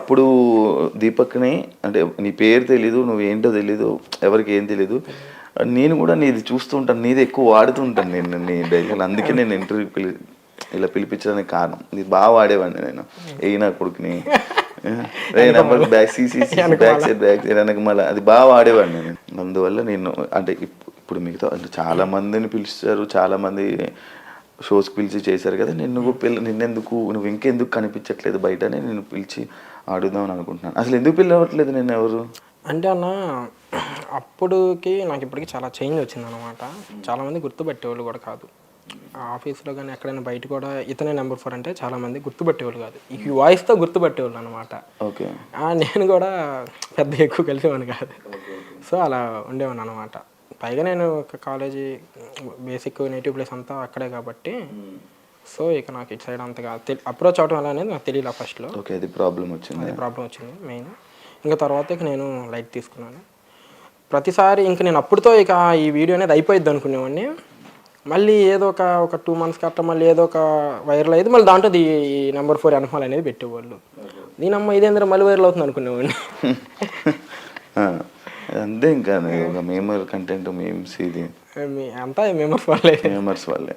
అప్పుడు దీపక్ని అంటే నీ పేరు తెలీదు, నువ్వేంటో తెలీదు, ఎవరికి ఏం తెలీదు. నేను కూడా నీది చూస్తూ ఉంటాను, నీది ఎక్కువ వాడుతూ ఉంటాను నేను నీ డైలాగ్. అందుకే నేను ఇంటర్వ్యూ ఇలా పిలిపించడానికి కారణం. ఇది బాగా వాడేవాడిని నేను. నా కొడుకుని నెంబర్ బ్యాక్ బ్యాక్ సైడ్ వెనక మళ్ళీ అది బాగా వాడేవాడిని నేను. అందువల్ల నేను అంటే ఇప్పుడు మిగతా అంటే చాలా మందిని పిలుస్తారు, చాలా మంది షోస్కి పిలిచి చేశారు కదా. నిన్నెందుకు నువ్వు ఇంకెందుకు కనిపించట్లేదు బయటనే నేను పిలిచి అడుగుదామని అనుకుంటున్నాను. అసలు ఎందుకు పిలవట్లేదు నేను ఎవరు అంటే అన్న అప్పుడుకి నాకు ఇప్పటికి చాలా చేంజ్ వచ్చింది అనమాట. చాలామంది గుర్తుపెట్టేవాళ్ళు కూడా కాదు. ఆఫీస్లో కానీ ఎక్కడైనా బయట కూడా ఇతనే నెంబర్ 4 అంటే చాలామంది గుర్తుపెట్టేవాళ్ళు కాదు. ఈ వాయిస్తో గుర్తుపెట్టేవాళ్ళు అనమాట. ఓకే. నేను కూడా పెద్ద ఎక్కువ కలిసేవాడిని కాదు. సో అలా ఉండేవాడిని అనమాట. పైగా నేను కాలేజీ బేసిక్ నేటివ్ ప్లేస్ అంతా అక్కడే కాబట్టి సో ఇక నాకు ఇటు సైడ్ అంతగా అప్రోచ్ అవడం ఎలా అనేది నాకు తెలియదు ఫస్ట్లో. ఓకే, అది ప్రాబ్లం వచ్చింది మెయిన్. ఇంకా తర్వాత ఇక నేను లైట్ తీసుకున్నాను. ప్రతిసారి ఇంక నేను అప్పుడుతో ఇక ఈ వీడియో అనేది అయిపోయిద్ది అనుకునేవాడిని. మళ్ళీ ఏదో ఒక 2 months అట్లా మళ్ళీ ఏదో ఒక వైరల్ అయ్యేది. మళ్ళీ దాంట్లో ఈ నెంబర్ 4 ఎన్ఫాల్ అనేది పెట్టేవాళ్ళు. దీనమ్మ ఇదేంద్ర మళ్ళీ వైరల్ అవుతుంది అనుకునేవాడిని. అంతే ఇంకా మేమర్ కంటెంట్ మేమ్స్ ఇది అంతా మెంబర్స్ వాళ్ళే.